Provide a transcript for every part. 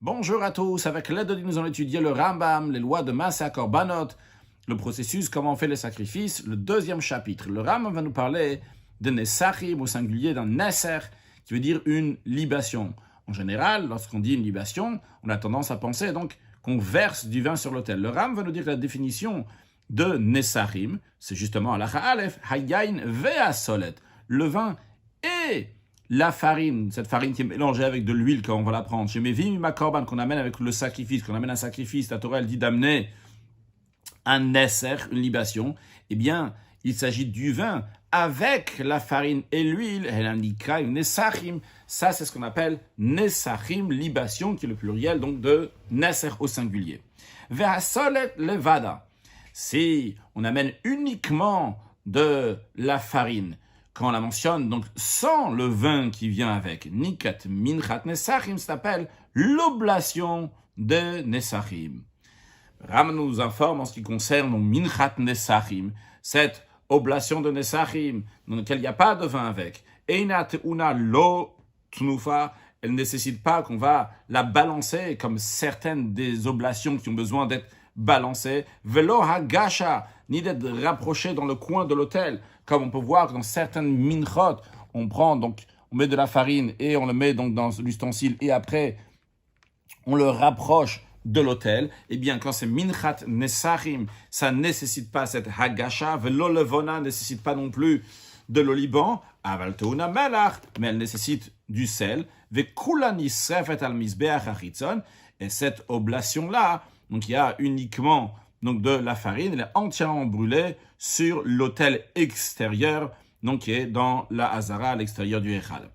Bonjour à tous, avec l'aide de nous allons étudier le Rambam, les lois de Massa Korbanot, le processus, comment on fait les sacrifices, le deuxième chapitre. Le Rambam va nous parler de Nesachim, au singulier d'un Neser, qui veut dire une libation. En général, lorsqu'on dit une libation, on a tendance à penser donc qu'on verse du vin sur l'autel. Le Rambam va nous dire la définition de Nesachim, c'est justement Halacha Aleph, Hayayin ve'asolet, le vin et la farine, cette farine qui est mélangée avec de l'huile, quand on va la prendre, chez Mevim ma korban, qu'on amène avec le sacrifice, qu'on amène un sacrifice, la Torah elle dit d'amener un nesser, une libation, eh bien, il s'agit du vin avec la farine et l'huile, elle indiquera une nesachim, ça c'est ce qu'on appelle nesachim, libation, qui est le pluriel donc de nesser au singulier. Ve'asolet levada, si on amène uniquement de la farine, quand on la mentionne, donc sans le vin qui vient avec, nikat minchat nesachim, s'appelle l'oblation de nesachim. Ram nous informe en ce qui concerne minchat nesachim, cette oblation de nesachim, dans laquelle il n'y a pas de vin avec. Einat una lo tnufa, elle ne nécessite pas qu'on va la balancer comme certaines des oblations qui ont besoin d'être balancées. Velo hagasha, ni d'être rapproché dans le coin de l'autel, comme on peut voir dans certaines minchot, on met de la farine et on le met donc dans l'ustensile et après on le rapproche de l'autel. Eh bien, quand c'est minchat nesachim, ça ne nécessite pas cette hagasha. Velo levona ne nécessite pas non plus de l'oliban. Aval teuna melach, mais elle nécessite du sel. Vekula nisrefet al mizbeach achitzon. Et cette oblation-là, donc il y a uniquement donc de la farine, elle est entièrement brûlée sur l'autel extérieur, donc qui est dans la Hazara à l'extérieur du Echal.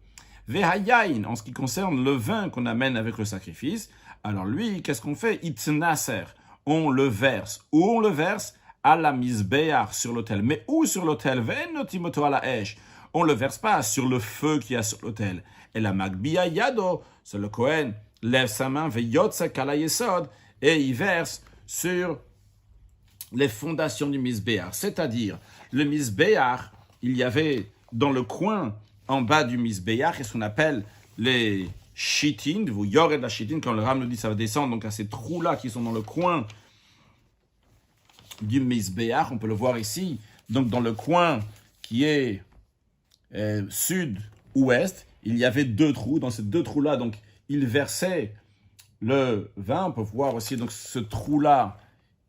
Vehayayin, en ce qui concerne le vin qu'on amène avec le sacrifice, alors lui, qu'est-ce qu'on fait? Itnaser, on le verse. Où on le verse? À la mizbeach, sur l'autel. Mais où sur l'autel? Ve'enotimoto à la esh. On le verse pas sur le feu qu'il y a sur l'autel. Et la magbiya yado, c'est le Kohen, lève sa main, ve'yotse kala yesod, et il verse sur les fondations du Mizbeach. C'est-à-dire, le Mizbeach, il y avait dans le coin, en bas du Mizbeach, ce qu'on appelle les chitin, vous yorez de la chitin, quand le Ram nous dit ça va descendre, donc à ces trous-là qui sont dans le coin du Mizbeach, on peut le voir ici, donc dans le coin qui est sud-ouest, il y avait deux trous, dans ces deux trous-là, donc il versait le vin, on peut voir aussi donc ce trou-là,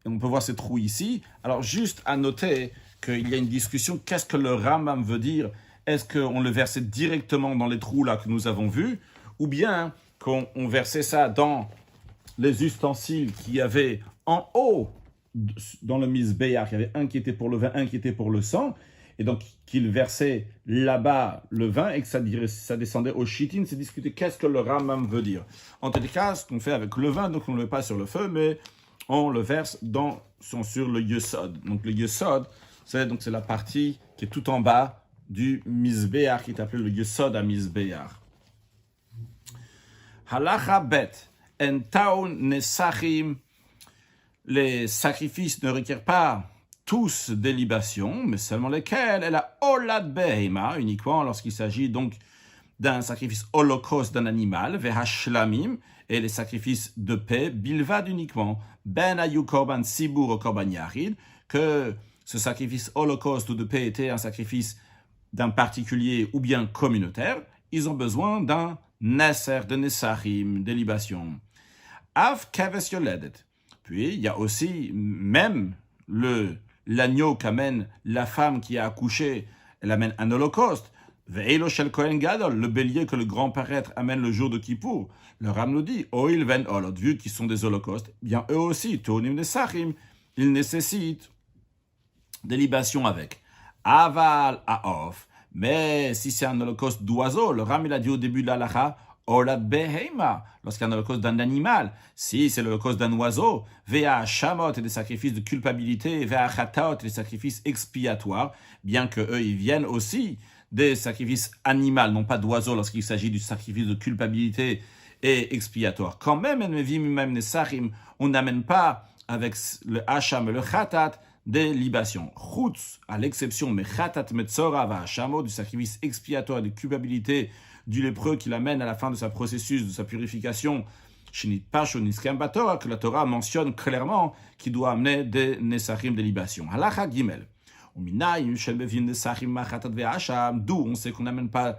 on peut voir ces trous ici. Alors juste à noter qu'il y a une discussion, qu'est-ce que le Rambam veut dire? Est-ce qu'on le versait directement dans les trous là que nous avons vus, ou bien qu'on versait ça dans les ustensiles qu'il y avait en haut dans le Mizbeach, il y avait un qui était pour le vin, un qui était pour le sang, et donc qu'il versait là-bas le vin et que ça descendait au chitin, c'est discuter qu'est-ce que le Rambam veut dire. En tout cas, ce qu'on fait avec le vin, donc on ne le met pas sur le feu, mais on le verse sur le yesod. Donc le yesod, c'est la partie qui est tout en bas du Mizbeach, qui est appelé le yesod à Mizbeach. Halacha bet, en taun nesachim, les sacrifices ne requièrent pas tous des libations, mais seulement lesquels est la olad behema, uniquement lorsqu'il s'agit donc d'un sacrifice holocauste d'un animal, vehashlamim, et les sacrifices de paix, bilvad uniquement, ben ayu korban sibur ou korban yachid, que ce sacrifice holocauste ou de paix était un sacrifice d'un particulier ou bien communautaire, ils ont besoin d'un neser, de nesachim, des libations. Av keves yoledet. Puis, il y a aussi même l'agneau qu'amène la femme qui a accouché, elle amène un holocauste. Ve'elo shel Kohen Gadol, le bélier que le grand prêtre amène le jour de Kippour. Le Ram nous dit, oil ven olot, vu qu'ils sont des holocaustes, bien eux aussi, tonim nesachim, ils nécessitent des libations avec. Aval aof, mais si c'est un holocauste d'oiseau, le Ram il a dit au début de l'alacha, olad behema, lorsqu'il y a un holocauste d'un animal, si c'est l'holocauste d'un oiseau, vea shamot et des sacrifices de culpabilité, vea chataot et des sacrifices expiatoires, bien que eux ils viennent aussi des sacrifices animaux, non pas d'oiseaux, lorsqu'il s'agit du sacrifice de culpabilité et expiatoire. Quand même, on n'amène pas avec le hacham et le chatat des libations. Chutz, à l'exception, mais chatat metzora va hachamo, du sacrifice expiatoire de culpabilité du lépreux qui l'amène à la fin de sa processus, de sa purification, que la Torah mentionne clairement qu'il doit amener des Nesachim, des libations. Halacha Gimel. D'où on sait qu'on n'amène pas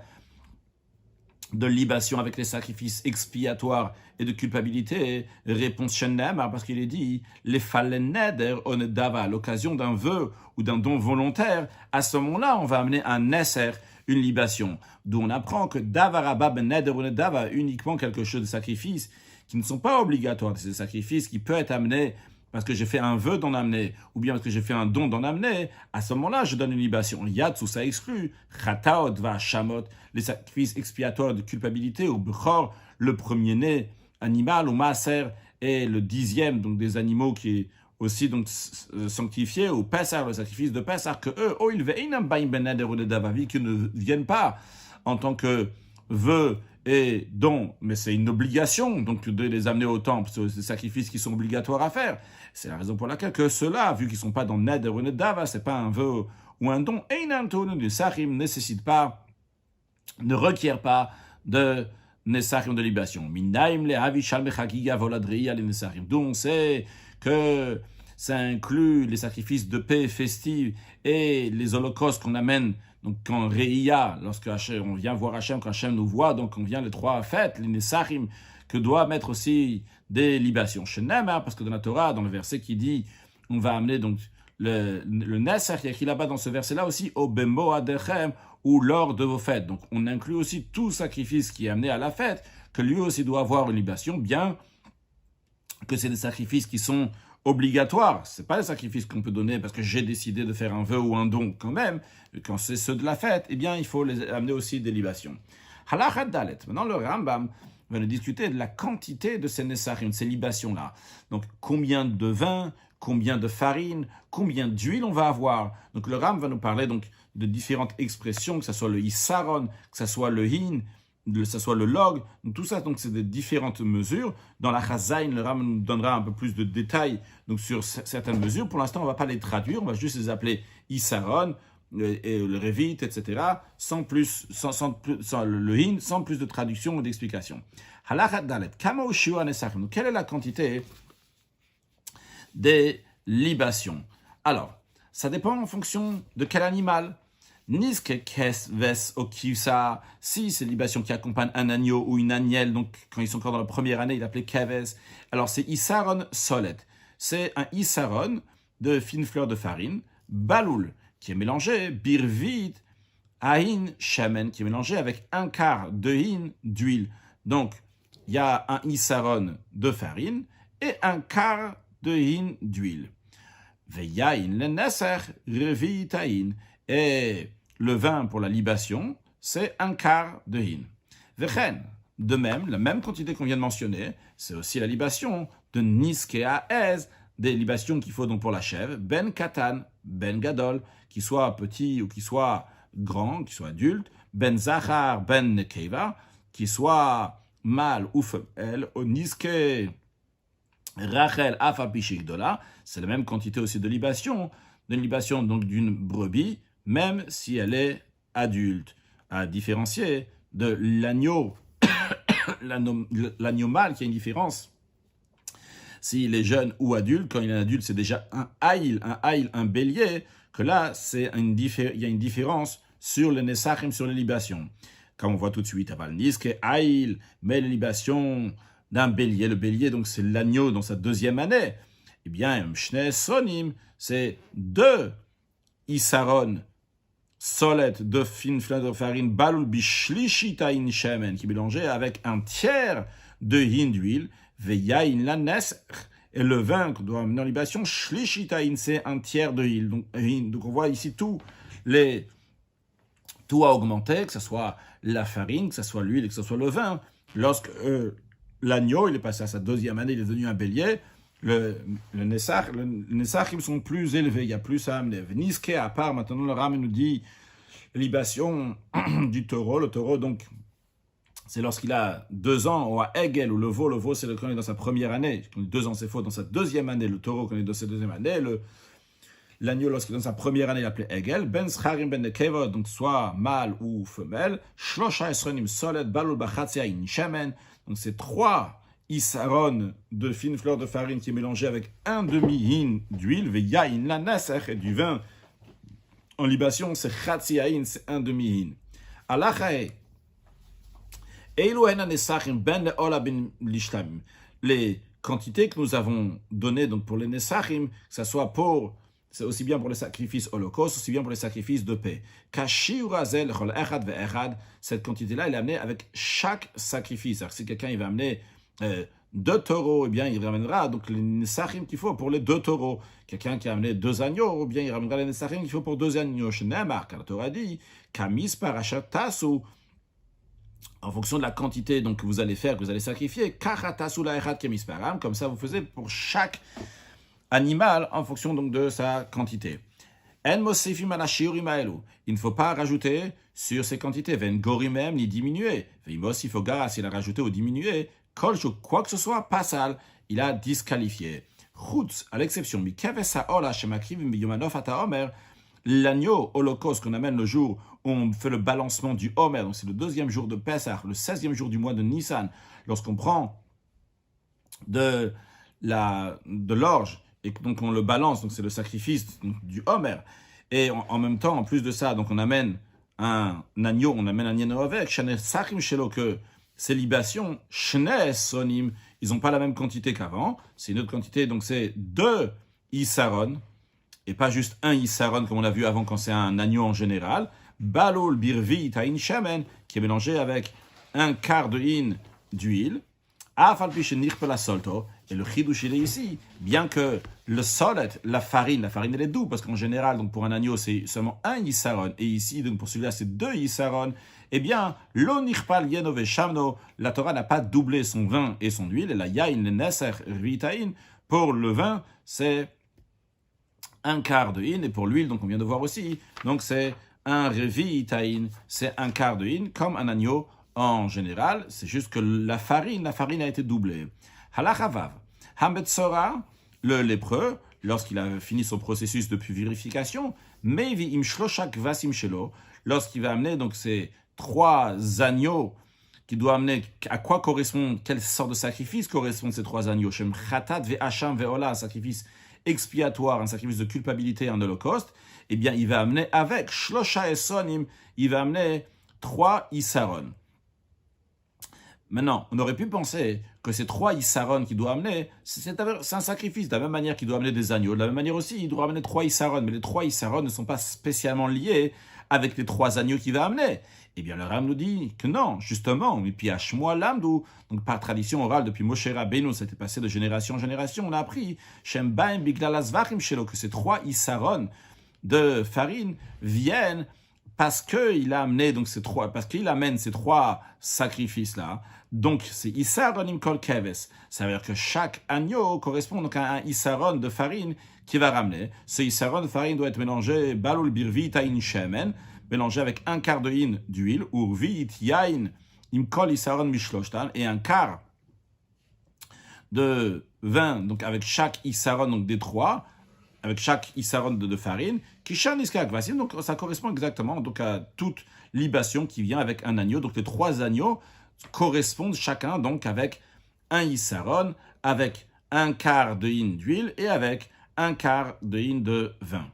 de libation avec les sacrifices expiatoires et de culpabilité. Réponse Shennemar, parce qu'il est dit les falen neder onedava, à l'occasion d'un vœu ou d'un don volontaire, à ce moment-là, on va amener un neser, une libation. D'où on apprend que davaraba ben neder onedava, uniquement quelque chose de sacrifices qui ne sont pas obligatoires. C'est des sacrifices qui peuvent être amenés parce que j'ai fait un vœu d'en amener, ou bien parce que j'ai fait un don d'en amener, à ce moment-là, je donne une libation. Yatsu, ça exclut. Chataot va shamot, les sacrifices expiatoires de culpabilité, ou bchor, le premier-né animal, ou maaser, et le 10e, donc des animaux qui est aussi donc sanctifiés, ou Pessar, le sacrifice de Pessar, que eux, ils qui ne viennent pas en tant que vœu et don, mais c'est une obligation, donc de les amener au temple, c'est des sacrifices qui sont obligatoires à faire. C'est la raison pour laquelle que ceux-là, vu qu'ils ne sont pas dans Neder ou Nedava, ce n'est pas un vœu ou un don, Einanton du Sachim nécessite pas, ne requiert pas de Nesachim de libation. Minaim le Havishal Mechagiga Voladriya les Nesachim. Donc on sait que ça inclut les sacrifices de paix festive et les holocaustes qu'on amène. Donc, quand Reïa, lorsque on vient voir Hachem, quand Hachem nous voit, donc on vient les 3 fêtes, les Nesachim, que doit mettre aussi des libations. Shenemar, parce que dans la Torah, dans le verset qui dit, on va amener donc le Neser, il y a écrit là-bas dans ce verset-là aussi, au Bemo Adechem, ou lors de vos fêtes. Donc, on inclut aussi tout sacrifice qui est amené à la fête, que lui aussi doit avoir une libation, bien que c'est des sacrifices qui sont obligatoires. Ce n'est pas des sacrifices qu'on peut donner parce que j'ai décidé de faire un vœu ou un don quand même. Quand c'est ceux de la fête, eh bien, il faut les amener aussi des libations. Halachat Dalet. Maintenant, le Rambam va nous discuter de la quantité de ces nesachim, de ces libations-là. Donc, combien de vin, combien de farine, combien d'huile on va avoir. Donc, le Rambam va nous parler donc de différentes expressions, que ce soit le isaron, que ce soit le hin, que ce soit le log, donc tout ça, donc c'est des différentes mesures. Dans la Chazaïn, le Ram nous donnera un peu plus de détails donc sur certaines mesures. Pour l'instant, on ne va pas les traduire, on va juste les appeler Isaron, et le Revit, etc., sans le Hin, sans plus de traduction ou d'explication. Halachat Dalet, Kama Ushua Nesachim. Donc, quelle est la quantité des libations? Alors, ça dépend en fonction de quel animal. Niske kes ves okivsa, si c'est libation qui accompagne un agneau ou une agnelle, donc quand ils sont encore dans la première année, il est appelé keves. Alors c'est isaron solet. C'est un isaron de fines fleurs de farine, baloul, qui est mélangé, birvit, ahin, shamen, qui est mélangé avec un quart de hin d'huile. Donc il y a un isaron de farine et un quart de hin d'huile. Veyain le neser revit ahin. Et le vin pour la libation, c'est un quart de hin. Vechen, de même, la même quantité qu'on vient de mentionner, c'est aussi la libation de niskea ez, des libations qu'il faut donc pour la chèvre, ben katan, ben gadol, qui soit petit ou qui soit grand, qui soit adulte, ben zachar, ben nekeva, qui soit mâle ou femelle, au niske rachel afapishikdola, c'est la même quantité aussi de libation donc d'une brebis, même si elle est adulte, à différencier de l'agneau, l'agneau mâle qui a une différence. S'il est jeune ou adulte, quand il est adulte, c'est déjà un bélier, que là, il y a une différence sur les nesachim, sur les libations. Comme on voit tout de suite, aval niske aïl, mais les libations d'un bélier, le bélier, donc c'est l'agneau dans sa 2e année, eh bien, mshne sonim, c'est 2 isaron, solette de fine fleur de farine, balul bishlishita in shemen, qui est mélangé avec un tiers de hin d'huile, veyain la neser, et le vin qu'on doit amener en libation, shlishita in, c'est un tiers de hin. Donc on voit ici tout a augmenté, que ce soit la farine, que ce soit l'huile, que ce soit le vin. Lorsque l'agneau, il est passé à sa 2e année, il est devenu un bélier, les nesachim sont plus élevés, il y a plus à amener. Niske, à part, maintenant le Ram nous dit libation du taureau. Le taureau, donc, c'est lorsqu'il a 2 ans, ou à Egel, ou le veau c'est quand il est dans sa 1re année. Quand il a 2 ans, c'est faux, dans sa 2e année. Le taureau, quand il est dans sa 2e année. L'agneau, lorsqu'il est dans sa 1re année, il est appelé Egel. Ben scharim ben nekeva, donc soit mâle ou femelle. Shlosha esronim solet balul bachatsia in shemen. Donc c'est 3 isaron de fines fleurs de farine qui est mélangé avec un demi-hin d'huile, veyain la naser et du vin en libation, c'est chatzi hain, c'est un demi-hin. Alachae, eilu hena nesachim ben leola ben lishtamim. Les quantités que nous avons données donc pour les nesachim, que ce soit pour, c'est aussi bien pour les sacrifices holocaustes, aussi bien pour les sacrifices de paix. Kashiurazel chol echad ve'echad, cette quantité-là, elle est amenée avec chaque sacrifice. Alors, si quelqu'un il va amener 2 taureaux, eh bien, il ramènera donc les nesachim qu'il faut pour les 2 taureaux. Quelqu'un qui a amené 2 agneaux, eh bien, il ramènera les nesachim qu'il faut pour 2 agneaux. Shneimar, car la Torah dit, kamis parashat tasu, en fonction de la quantité donc, que vous allez faire, que vous allez sacrifier, kachatasu la echad kemis param, comme ça vous faisiez pour chaque animal en fonction donc de sa quantité. En mosifim ala shiurim haelu. Il ne faut pas rajouter sur ces quantités, ven gorimem ni diminuer. Veimosif ogaras, s'il a rajouté ou diminué, quoi que ce soit, pasal, il a disqualifié. Chutz, à l'exception, l'agneau holocauste qu'on amène le jour où on fait le balancement du Homer, donc c'est le 2e jour de Pessah, le 16e jour du mois de Nissan, lorsqu'on prend de l'orge et donc on le balance, donc c'est le sacrifice du Homer, et en même temps, en plus de ça, donc on amène un agneau, on amène un agneau avec, que ces libations, sonim, ils n'ont pas la même quantité qu'avant. C'est une autre quantité, donc c'est 2 isaron, et pas juste un isaron comme on l'a vu avant quand c'est un agneau en général. Balol birvi ta'in shamen, qui est mélangé avec un quart de hin d'huile. Et le chidouche il est ici, bien que le solet, la farine elle est douce, parce qu'en général, donc pour un agneau, c'est seulement un isaron, et ici, donc pour celui-là, c'est 2 isaron. Eh bien, l'onirpal yenove shamno, la Torah n'a pas doublé son vin et son huile, et la yain, le neser, ritain, pour le vin, c'est un quart de hin, et pour l'huile, donc on vient de voir aussi, donc c'est un revitain, c'est un quart de hin, comme un agneau en général, c'est juste que la farine a été doublée. Halachavav, Hambetsora, le lépreux, lorsqu'il a fini son processus de purification, Mevi im shloshak vasim shelo, lorsqu'il va amener donc ces 3 agneaux, qui doit amener, à quoi correspond, quelle sorte de sacrifice correspondent ces 3 agneaux, Shem chatat ve'asham ve'ola, un sacrifice expiatoire, un sacrifice de culpabilité, un holocauste, eh bien il va amener avec shlosha esonim, il va amener 3 isaron. Maintenant, on aurait pu penser que ces 3 isaron qu'il doit amener, c'est un sacrifice, de la même manière qu'il doit amener des agneaux, de la même manière aussi, il doit amener 3 isaron, mais les 3 isaron ne sont pas spécialement liés avec les 3 agneaux qu'il va amener. Eh bien, le Ram nous dit que non, justement, et puis à Shmuel Lamdou, donc par tradition orale, depuis Moshe Rabbeinu, ça s'était passé de génération en génération, on a appris, Shem Baim Biglalas Vachim Shelo, que ces 3 isaron de farine viennent parce qu'il a amené donc parce qu'il amène ces 3 sacrifices-là. Donc, c'est Isaronim Kol Keves. Ça veut dire que chaque agneau correspond donc à un Isaron de farine qui va ramener. Ce Isaron de farine doit être mélangé, Balul Birvi Ta'in Shemen, mélangé avec un quart de hin d'huile, Urvit Yain Im Kol Isaron Mishloshtan, et un quart de vin, donc avec chaque Isaron, donc des 3, avec chaque isaron de farine, kishan iska kvasim, donc ça correspond exactement donc à toute libation qui vient avec un agneau. Donc les 3 agneaux correspondent chacun donc avec un isaron, avec un quart de hin d'huile et avec un quart de hin de vin.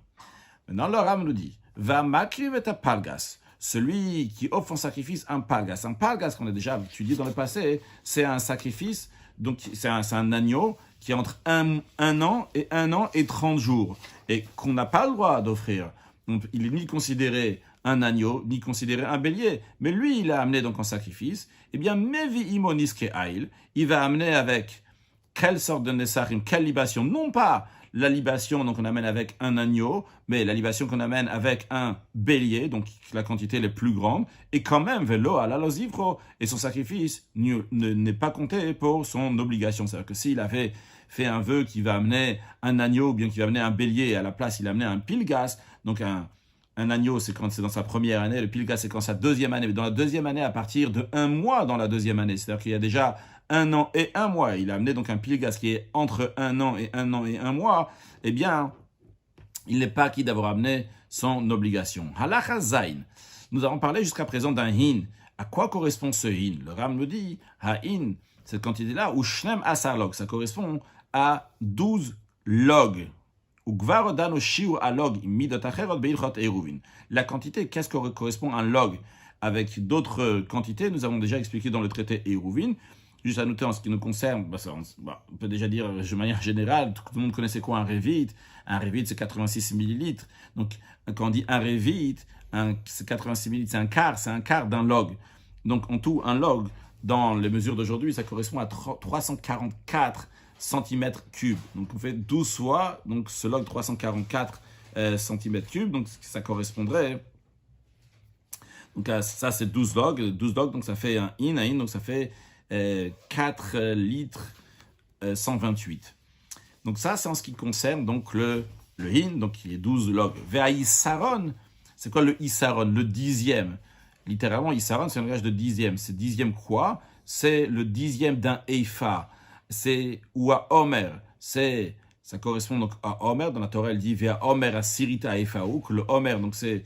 Maintenant le Ram nous dit, va makriv et palgas, celui qui offre en sacrifice un palgas. Un palgas qu'on a déjà étudié dans le passé, c'est un sacrifice, donc c'est un agneau qui est entre un an et 30 jours, et qu'on n'a pas le droit d'offrir. Donc, il n'est ni considéré un agneau, ni considéré un bélier, mais lui, il a amené donc en sacrifice, eh bien, Mevi imoniske ail, il va amener avec quelle sorte de nesachim, quelle libation, non pas la libation donc on amène avec un agneau, mais la libation qu'on amène avec un bélier, donc la quantité est plus grande, et quand même, velo à la et son sacrifice n'est pas compté pour son obligation. C'est-à-dire que s'il avait fait un vœu qui va amener un agneau, ou bien qui va amener un bélier, et à la place il a amené un pilgas, donc un agneau c'est quand c'est dans sa première année, le pilgas c'est quand sa 2e année, mais dans la 2e année à partir de 1 mois dans la 2e année, c'est-à-dire qu'il y a déjà 1 an et 1 mois, il a amené donc un pilgas qui est entre 1 an et 1 an et 1 mois, eh bien, il n'est pas acquis d'avoir amené son obligation. Halacha Zain. Nous avons parlé jusqu'à présent d'un hin À quoi correspond ce hin? Le Ram nous dit, ha-in, cette quantité-là, ou shnem asar log, ça correspond à 12 logs. Ou gvar dan shiu a log midot acherot beilchot eruvin. La quantité, qu'est-ce que correspond à un log? Avec d'autres quantités, nous avons déjà expliqué dans le traité Eruvin. Juste à noter en ce qui nous concerne, on peut déjà dire de manière générale, tout le monde connaissait quoi un révit? Un révit, c'est 86 millilitres. Donc, quand on dit un révit, c'est 86 millilitres, c'est un quart d'un log. Donc, en tout, un log, dans les mesures d'aujourd'hui, ça correspond à 344 cm3. Donc, on fait 12 fois, donc ce log 344 cm3, donc ça correspondrait. Donc, ça, c'est 12 logs. 12 logs, donc ça fait un in, donc ça fait 4 litres 128. Donc ça, c'est en ce qui concerne donc le hin, donc qui est 12 logs. Ve'aïsaron, c'est quoi le isaron? Le dixième. Littéralement, isaron, c'est un langage de dixième. C'est dixième quoi? C'est le dixième d'un eifa. Ou à Homer. Ça correspond donc à Homer. Dans la Torah, elle dit Ve'a Homer a sirita eifaou, que le Homer, donc c'est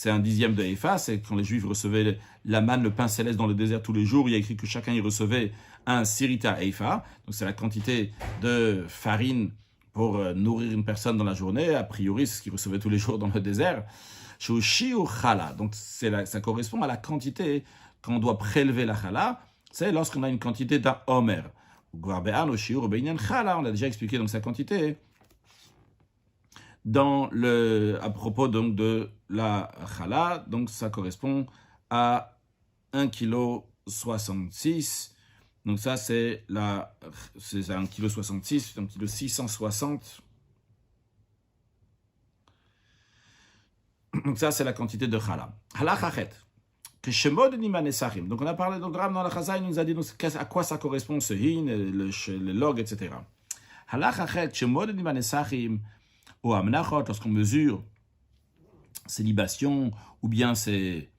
un dixième de Eifa, c'est quand les Juifs recevaient la manne, le pain céleste dans le désert tous les jours, il y a écrit que chacun y recevait un sirita Eifa, donc c'est la quantité de farine pour nourrir une personne dans la journée, a priori c'est ce qu'ils recevaient tous les jours dans le désert. Shushi ou chala, donc ça correspond à la quantité qu'on doit prélever la chala, c'est lorsqu'on a une quantité d'un homer. On a déjà expliqué donc sa quantité à propos donc de la chala, donc ça correspond à 1,66 kg. Donc ça c'est 1,66 kg, 1,660 kg. Donc ça c'est la quantité de chala. Hala chachet. Donc on a parlé donc Ram dans la Chazal, il nous a dit donc, à quoi ça correspond ce hin, le log, etc. Hala chachet shemod nimanesachim. Au Amnachot, lorsqu'on mesure ces libations, ou bien c'est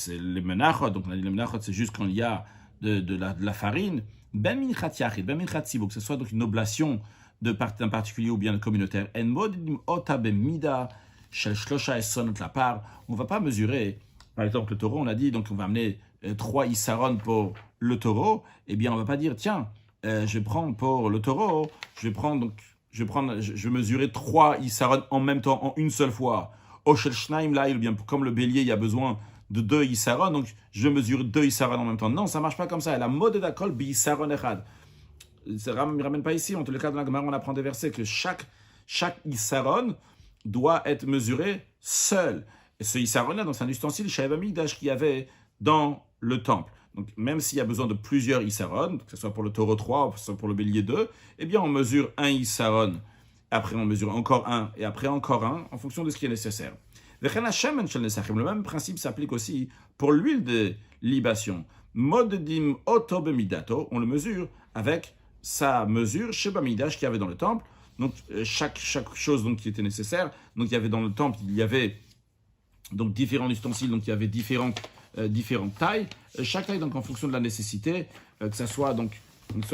les menachot, donc on a dit les menachot, c'est juste quand il y a de la farine, ben minchat yachid, ben minchat tzibur, que ce soit donc une oblation d'un particulier ou bien de communautaire, en modim ota bemida shel shlosha esonot la part, on ne va pas mesurer, par exemple le taureau, on a dit, donc on va amener 3 isaron pour le taureau, eh bien on ne va pas dire, tiens, je vais prendre pour le taureau, je vais mesurer 3 isaron en même temps, en une seule fois. Oshel Shnaim là, ou bien comme le bélier, il y a besoin de 2 isaron, donc je mesure 2 isaron en même temps. Non, ça ne marche pas comme ça. La mode d'accord, bi isaron echad. Ça ne ramène pas ici. En tous les cas, dans la Gemara, on apprend des versets que chaque isaron doit être mesuré seul. Et ce isaron-là, c'est un ustensile chez Amigdash qu'il y avait dans le temple. Donc, même s'il y a besoin de plusieurs isaron, que ce soit pour le taureau 3, que ce soit pour le bélier 2, eh bien, on mesure un isaron, après on mesure encore un, et après encore un, en fonction de ce qui est nécessaire. Le même principe s'applique aussi pour l'huile de libation. Modedim otobemidato, on le mesure avec sa mesure chez Bamidash qu'il y avait dans le temple. Donc, chaque chose donc, qui était nécessaire. Donc, il y avait dans le temple, il y avait donc différents ustensiles, donc il y avait différentes tailles. Chaque taille, donc en fonction de la nécessité, que ce soit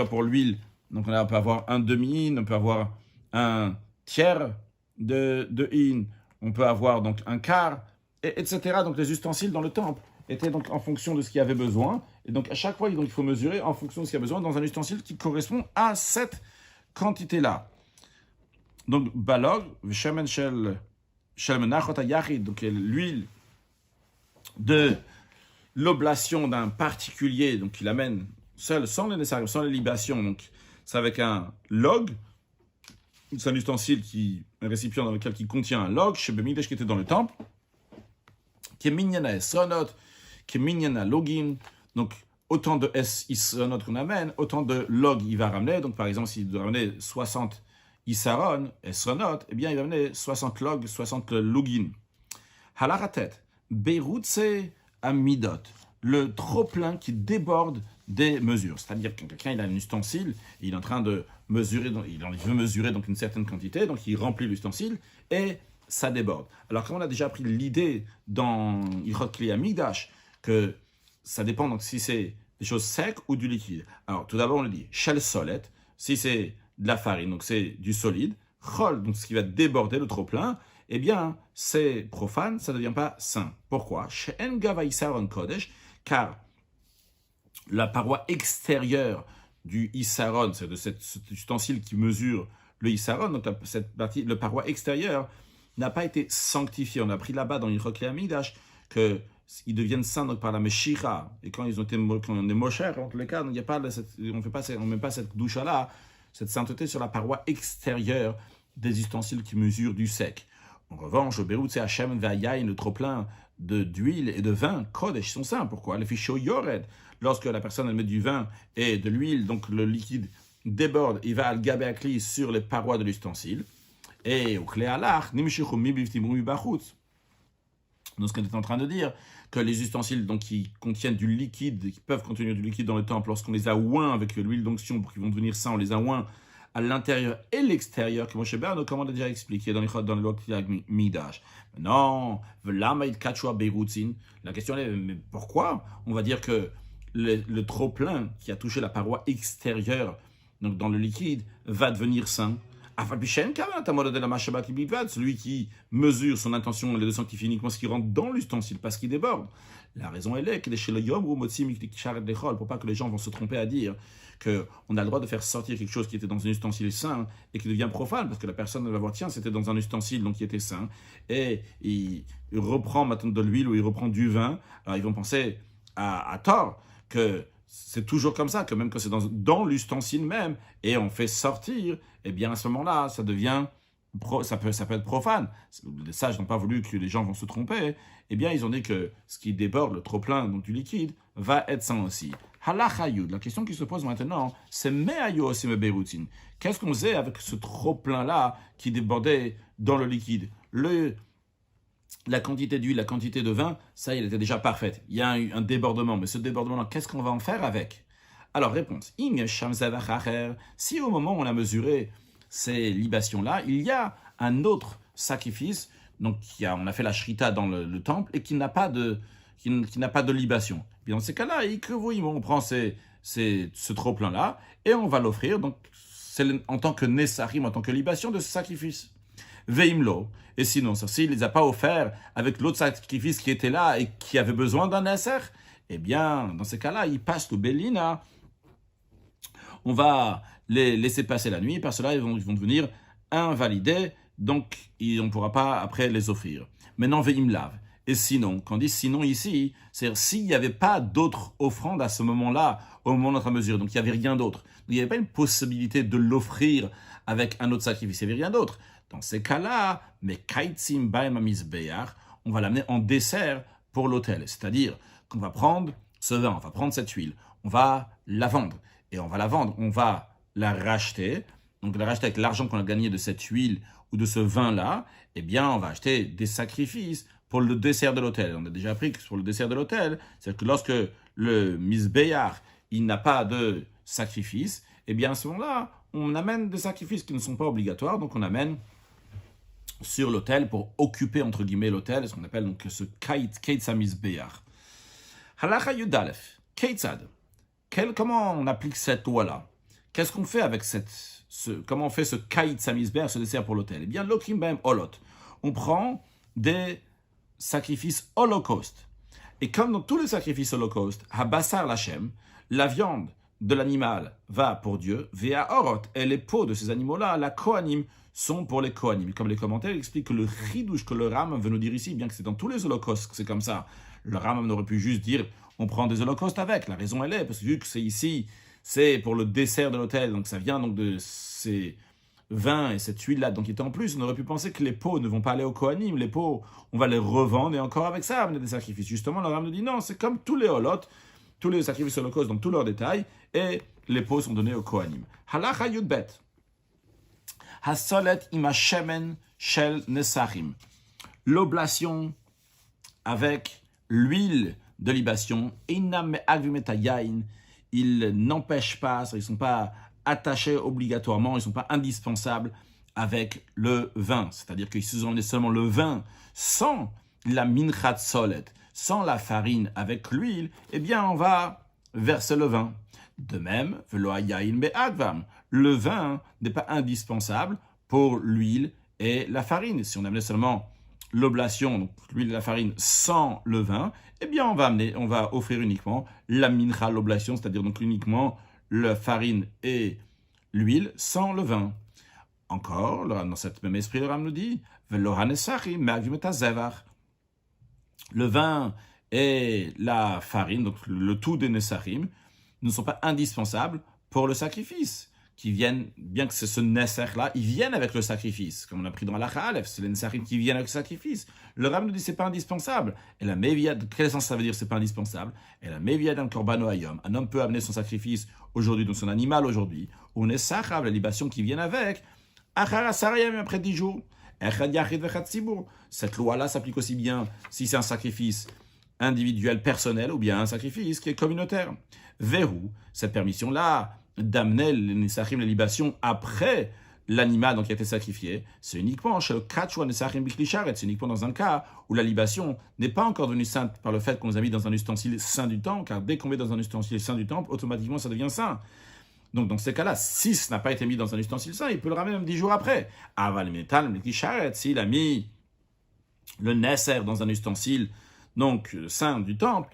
pour l'huile, donc on peut avoir un demi-in, on peut avoir un tiers de in, on peut avoir donc un quart, etc. Donc les ustensiles dans le temple étaient donc en fonction de ce qu'il y avait besoin. Et donc à chaque fois, il faut mesurer en fonction de ce qu'il y a besoin dans un ustensile qui correspond à cette quantité-là. Donc balog, shemen shel menachot hayachid, donc l'huile de l'oblation d'un particulier, donc il amène seul, sans les libations, donc c'est avec un log, c'est un ustensile, un récipient dans lequel qui contient un log, chez Bemidesh qui était dans le temple, qui est minyana esronot, qui est minyana login, donc autant de isronot qu'on amène, autant de log il va ramener, donc par exemple s'il doit ramener 60 isaron, esronot, eh bien il va ramener 60 log, 60 login. Halachatet, beirutse amidot, le trop-plein qui déborde des mesures. C'est-à-dire que quelqu'un il a un ustensile, il est en train de mesurer, il veut mesurer donc une certaine quantité, donc il remplit l'ustensile et ça déborde. Alors comme on a déjà pris l'idée dans Ilchot Kli Hamikdash que ça dépend donc si c'est des choses secs ou du liquide. Alors tout d'abord on le dit shel solet, si c'est de la farine, donc c'est du solide, chol, donc ce qui va déborder le trop-plein, eh bien, c'est profane, ça ne devient pas saint. Pourquoi? She'en gava isaron kodesh, car la paroi extérieure du Issaron, c'est de cet ustensile qui mesure le Issaron, donc cette partie, le paroi extérieur, n'a pas été sanctifié. On a appris là-bas dans l'Ichok et Amidash qu'ils deviennent saints donc, par la Meshira. Et quand quand on est mocher, en tous les cas, on ne met pas cette douche-là, cette sainteté sur la paroi extérieure des ustensiles qui mesurent du sec. En revanche, au Bérout, c'est Hachem Vayaïn, le trop-plein d'huile et de vin, Kodesh, sont saints. Pourquoi? Les fichos Yored. Lorsque la personne elle met du vin et de l'huile, donc le liquide déborde, il va al gabéakli sur les parois de l'ustensile. Et au Kléalach, Nimshichum Mibiftim Bachutz. Donc ce qu'on est en train de dire, que les ustensiles donc, qui contiennent du liquide, qui peuvent contenir du liquide dans le temple, lorsqu'on les a oints avec l'huile d'onction pour qu'ils vont devenir saints, on les a oints à l'intérieur et l'extérieur, que Moshe Ben, comme on l'a déjà expliqué dans le loi Midash. Non, la question est, mais pourquoi on va dire que le trop-plein qui a touché la paroi extérieure, donc dans le liquide, va devenir saint? Celui qui mesure son intention et le sanctifie uniquement ce qui rentre dans l'ustensile, pas ce qui déborde. La raison elle est que chez le Yom pour pas que les gens vont se tromper à dire qu'on a le droit de faire sortir quelque chose qui était dans un ustensile saint et qui devient profane, parce que la personne va voir, tiens, c'était dans un ustensile donc qui était saint, et il reprend maintenant de l'huile ou il reprend du vin. Alors ils vont penser à tort que c'est toujours comme ça, que même quand c'est dans l'ustensile même, et on fait sortir, eh bien à ce moment-là, ça devient, ça peut être profane. Les sages n'ont pas voulu que les gens vont se tromper, eh bien ils ont dit que ce qui déborde, le trop-plein donc du liquide, va être sain aussi. Halachayud, la question qui se pose maintenant, c'est Me'ayo Osim Beirutin. Qu'est-ce qu'on faisait avec ce trop-plein-là qui débordait dans le liquide? La quantité d'huile, la quantité de vin, ça, elle était déjà parfaite. Il y a un débordement, mais ce débordement-là, qu'est-ce qu'on va en faire avec? Alors, réponse. Si au moment où on a mesuré ces libations-là, il y a un autre sacrifice, donc on a fait la shrita dans le temple, et qui n'a pas de libation. Et dans ces cas-là, on prend ce trop-plein-là, et on va l'offrir, donc c'est en tant que nesarim, en tant que libation de ce sacrifice. Veimlo. Et sinon, s'il ne les a pas offerts avec l'autre sacrifice qui était là et qui avait besoin d'un Nesser, eh bien, dans ces cas-là, ils passent le Bélina. On va les laisser passer la nuit, parce que là, ils vont devenir invalidés, donc on ne pourra pas après les offrir. Maintenant, Veimlav. Et sinon, quand on dit sinon ici, c'est-à-dire s'il n'y avait pas d'autres offrandes à ce moment-là, au moment de notre mesure, donc il n'y avait rien d'autre. Il n'y avait pas une possibilité de l'offrir avec un autre sacrifice, il n'y avait rien d'autre. Dans ces cas-là, mais kaitzim baim amizbeach, on va l'amener en dessert pour l'autel. C'est-à-dire qu'on va prendre ce vin, on va prendre cette huile, on va la vendre. Et on va la vendre, on va la racheter. Donc la racheter avec l'argent qu'on a gagné de cette huile ou de ce vin-là, eh bien on va acheter des sacrifices pour le dessert de l'autel. On a déjà appris que pour le dessert de l'autel, c'est-à-dire que lorsque le mizbeach, il n'a pas de sacrifice, eh bien à ce moment-là, on amène des sacrifices qui ne sont pas obligatoires, donc on amène sur l'autel pour occuper entre guillemets l'autel, ce qu'on appelle donc ce kaitsamizbeach. Halacha Yudalef, Keitzad. Comment on applique cette loi-là? Qu'est-ce qu'on fait avec comment on fait ce kaitsamizbeach, ce dessert pour l'autel? Eh bien, lokim b'hem olot. On prend des sacrifices holocaustes. Et comme dans tous les sacrifices holocaustes, habasar lachem, la viande de l'animal va pour Dieu, vea orot, et les peaux de ces animaux-là, la kohanim, sont pour les Kohanim. Comme les commentaires expliquent que le chidouche que le Rambam veut nous dire ici, bien que c'est dans tous les holocaustes que c'est comme ça, le Rambam aurait pu juste dire on prend des holocaustes avec. La raison elle est, parce que vu que c'est ici, c'est pour le dessert de l'autel, donc ça vient donc de ces vins et cette huile-là, donc il était en plus, on aurait pu penser que les peaux ne vont pas aller aux Kohanim, les peaux, on va les revendre et encore avec ça, amener des sacrifices. Justement, le Rambam nous dit non, c'est comme tous les holotes, tous les sacrifices holocaustes dans tous leurs détails, et les peaux sont données aux Kohanim. Halacha Yudbet. Hasolet ima shemen shel nesarim. L'oblation avec l'huile de libation, inam agvimetayain, ils n'empêchent pas, ils ne sont pas attachés obligatoirement, ils ne sont pas indispensables avec le vin. C'est-à-dire qu'ils se ont seulement le vin sans la minchat solet, sans la farine avec l'huile, eh bien on va verser le vin. De même, le vin n'est pas indispensable pour l'huile et la farine. Si on amenait seulement l'oblation, donc l'huile et la farine, sans le vin, eh bien on va offrir uniquement la mincha, l'oblation, c'est-à-dire donc uniquement la farine et l'huile sans le vin. Encore, dans cet même esprit, le Ram nous dit, le vin et la farine, donc le tout des Nessachim, ne sont pas indispensables pour le sacrifice, qui viennent, bien que c'est ce Nesach-là, ils viennent avec le sacrifice, comme on a pris dans Halakha Aleph, c'est les Nessachim qui viennent avec le sacrifice. Le Ram nous dit c'est pas indispensable. Et la Meviad, quel sens ça veut dire c'est pas indispensable? Et la Meviad en Korbano Hayom, un homme peut amener son sacrifice aujourd'hui, donc son animal aujourd'hui, ou Nessachav, la libation qui vient avec, après 10 jours. Cette loi-là s'applique aussi bien si c'est un sacrifice individuel, personnel, ou bien un sacrifice qui est communautaire. Verrou, cette permission-là d'amener les Nessachim, les libations, après l'animal donc, qui a été sacrifié, c'est uniquement chez le Kachwa Nessachim Biklisharet, c'est uniquement dans un cas où la libation n'est pas encore devenue sainte par le fait qu'on nous a mis dans un ustensile saint du temple, car dès qu'on met dans un ustensile saint du temple, automatiquement ça devient saint. Donc, dans ces cas-là, si ce n'a pas été mis dans un ustensile saint, il peut le ramener même 10 jours après. Aval metal, s'il a mis le Nesser dans un ustensile donc saint du temple,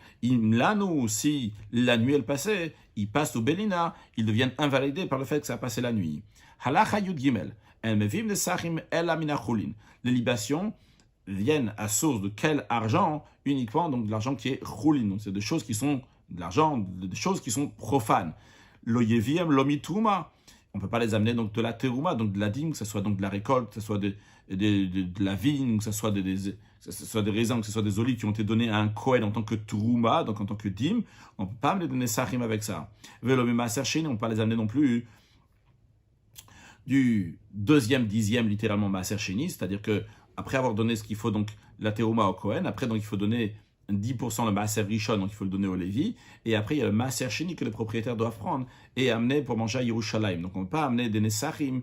si la nuit elle passait, il passe au Bélina, ils deviennent invalidés par le fait que ça a passé la nuit. Halacha Yud Gimel, les libations viennent à source de quel argent? Uniquement donc de l'argent qui est choulin, donc c'est des choses qui sont de l'argent, des choses qui sont profanes. Lo yeviem, lo mituma. On ne peut pas les amener donc de la terouma, donc de la dîme, que ce soit donc de la récolte, que ce soit de la vigne, que ce soit des raisins, que ce soit des olives qui ont été donnés à un Kohen en tant que terouma, donc en tant que dîme. On ne peut pas amener de Nessachim avec ça. Velo maaser sheni, on ne peut pas les amener non plus du deuxième dixième, littéralement maaser sheni, c'est-à-dire que après avoir donné ce qu'il faut, donc la terouma au Kohen, après donc il faut donner 10% le maaser rishon, donc il faut le donner au Lévi, et après il y a le maaser sheni que les propriétaires doivent prendre et amener pour manger à Yerushalayim. Donc on ne peut pas amener des Nessachim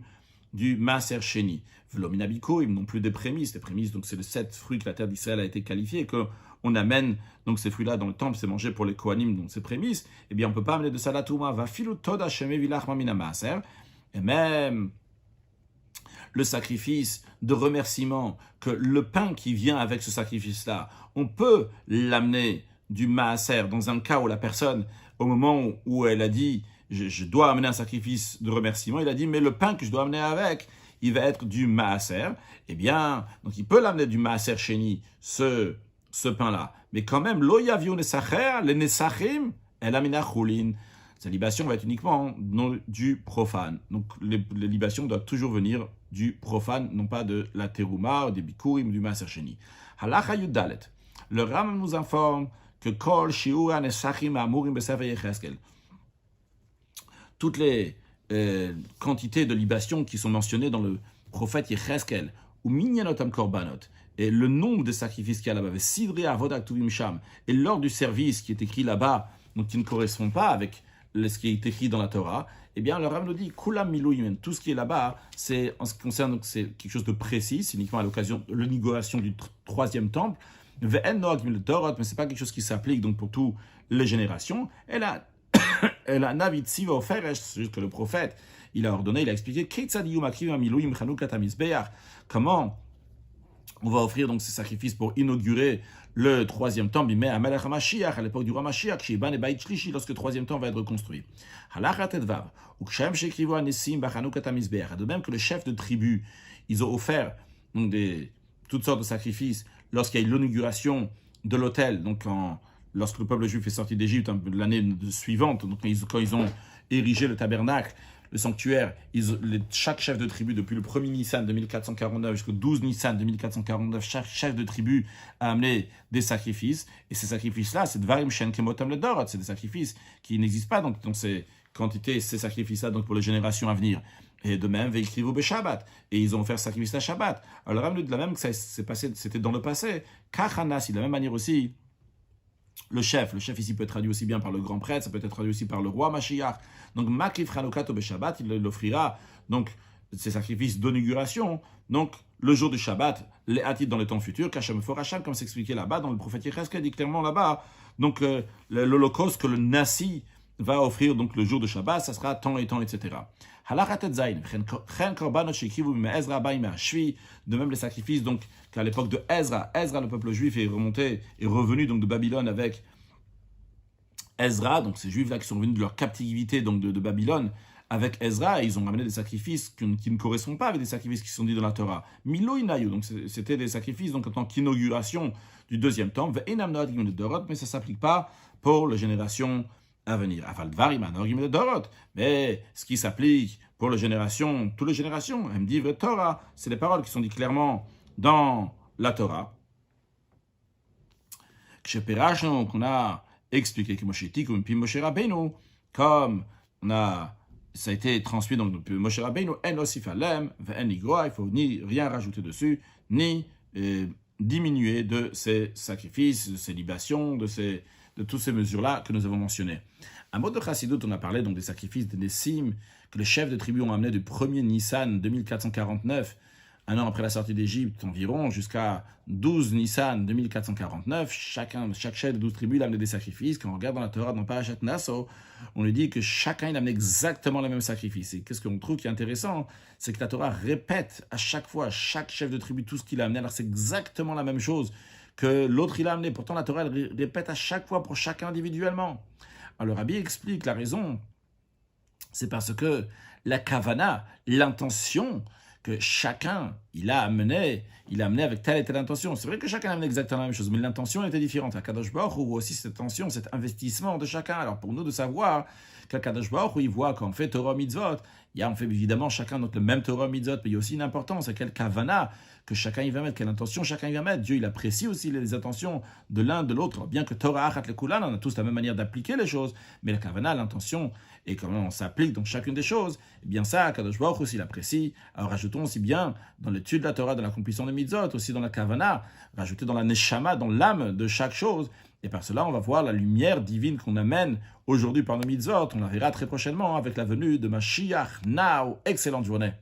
du maaser sheni. V'lomina bikoim, non plus des prémices. Les prémices, donc c'est les 7 fruits que la terre d'Israël a été qualifiée, et qu'on amène donc ces fruits-là dans le temple, c'est mangé pour les Kohanim, donc ces prémices. Eh bien on ne peut pas amener de salatouma. Va filu toda sheme vilach mamina maaser. Et même le sacrifice de remerciement, que le pain qui vient avec ce sacrifice-là, on peut l'amener du maaser dans un cas où la personne, au moment où elle a dit « je dois amener un sacrifice de remerciement », il a dit « mais le pain que je dois amener avec, il va être du maaser ». Eh bien, donc il peut l'amener du maaser sheni, ce pain-là. Mais quand même, « lo yavio nesacher, le nesachim, el amina chulin ». Sa libation va être uniquement du profane. Donc les libations doivent toujours venir du profane, non pas de la terouma, des bikurim, du maaser sheni. Halacha Yud Dalet. Le Ram nous informe que Kol Shiura Nesachim Amurim Besefer Yecheskel. Toutes les quantités de libation qui sont mentionnées dans le prophète Yecheskel, ou Minyanotam Korbanot, et le nombre de sacrifices qu'il y a là-bas, Sidri Avodat Tuvim Sham, et l'ordre du service qui est écrit là-bas, donc qui ne correspond pas avec ce qui est écrit dans la Torah, eh bien, le Ram nous dit, Kulam Milouyim, tout ce qui est là-bas, c'est, en ce qui concerne, donc, c'est quelque chose de précis, c'est uniquement à l'occasion de l'inauguration du troisième temple, mais ce n'est pas quelque chose qui s'applique donc pour toutes les générations. Elle a Navid Siva Oferesh, c'est juste que le prophète, il a ordonné, il a expliqué, comment on va offrir donc ces sacrifices pour inaugurer le troisième temple, mais à Melech HaMashiach, à l'époque du roi Mashiach, lorsque le troisième temple va être reconstruit. De même que le chef de tribu, ils ont offert donc, toutes sortes de sacrifices lorsqu'il y a eu l'inauguration de l'autel, donc lorsque le peuple juif est sorti d'Égypte l'année suivante, donc quand ils ont érigé le tabernacle, le sanctuaire, chaque chef de tribu, depuis le 1er Nissan de 1449 jusqu'au 12 Nissan de 1449, chaque chef de tribu a amené des sacrifices. Et ces sacrifices-là, c'est Dvarim Shen Kemotam le Dorot, c'est des sacrifices qui n'existent pas donc, dans ces quantités, ces sacrifices-là donc pour les générations à venir. Et de même, Veikrivu be Shabbat. Et ils ont offert sacrifice à Shabbat. Alors, le Ram de la même que ça s'est passé, c'était dans le passé. Kachanas, de la même manière aussi, le chef ici peut être traduit aussi bien par le grand prêtre, ça peut être traduit aussi par le roi Mashiach. Donc, Makif Chanukat be Shabbat, il offrira donc ces sacrifices d'inauguration. Donc, le jour du Shabbat, les hâtites dans le temps futur, Kachem Foracham, comme c'est expliqué là-bas, dans le prophète Yecheskel, dit clairement là-bas. Donc, l'holocauste que le Nasi va offrir donc le jour de Shabbat, ça sera tant et tant, etc. De même les sacrifices donc qu'à l'époque de Ezra, le peuple juif est revenu donc de Babylone avec Ezra, donc ces juifs là qui sont revenus de leur captivité donc de Babylone avec Ezra, et ils ont ramené des sacrifices qui ne correspondent pas avec des sacrifices qui sont dits dans la Torah. Milo inayu, donc c'était des sacrifices donc en tant qu'inauguration du deuxième temple, mais ça ne s'applique pas pour les générations à venir. Mais ce qui s'applique pour les générations, toutes les générations, elle me dit Torah, c'est les paroles qui sont dites clairement dans la Torah. Qu'on a expliqué que Moshe Rabbeinu, comme ça a été transmis donc depuis Moshe Rabbeinu, en osif alem, ve'en igroa, il faut ni rien rajouter dessus, ni diminuer de ces sacrifices, de ces libations, de toutes ces mesures-là que nous avons mentionnées. À mot de Chassidut, on a parlé donc des sacrifices des Nessim que les chefs de tribu ont amenés du 1er Nissan 2449, un an après la sortie d'Égypte environ, jusqu'à 12 Nissan 2449. Chaque chef de 12 tribus a amené des sacrifices. Quand on regarde dans la Torah, dans Parashat Naso, on lui dit que chacun il a amené exactement le même sacrifice. Et qu'est-ce qu'on trouve qui est intéressant, c'est que la Torah répète à chaque fois, chaque chef de tribu, tout ce qu'il a amené. Alors c'est exactement la même chose que l'autre il a amené. Pourtant la Torah elle répète à chaque fois pour chacun individuellement. Alors le Rabbi explique la raison. C'est parce que la kavana, l'intention que chacun, il a amené avec telle et telle intention. C'est vrai que chacun a amené exactement la même chose, mais l'intention était différente. À Kadosh Baruch Hu, aussi cette intention, cet investissement de chacun. Alors pour nous de savoir qu'à Kadosh Baruch Hu, il voit qu'on fait Torah Mitzvot, on fait évidemment chacun notre le même Torah Mitzvot, mais il y a aussi une importance, à quelle kavana que chacun il va mettre, quelle intention chacun il va mettre. Dieu, il apprécie aussi les intentions de l'un, de l'autre. Bien que Torah Achat Lekulan, on a tous la même manière d'appliquer les choses, mais la kavana, l'intention, et comment on s'applique dans chacune des choses, eh bien ça, Kadosh Baruch Hu aussi l'apprécie. Alors rajoutons aussi bien dans l'étude de la Torah, dans l'accomplissement des mitzvot, aussi dans la kavana, rajouter dans la neshama, dans l'âme de chaque chose. Et par cela, on va voir la lumière divine qu'on amène aujourd'hui par nos mitzvot. On la verra très prochainement avec la venue de Mashiach. Now, excellente journée.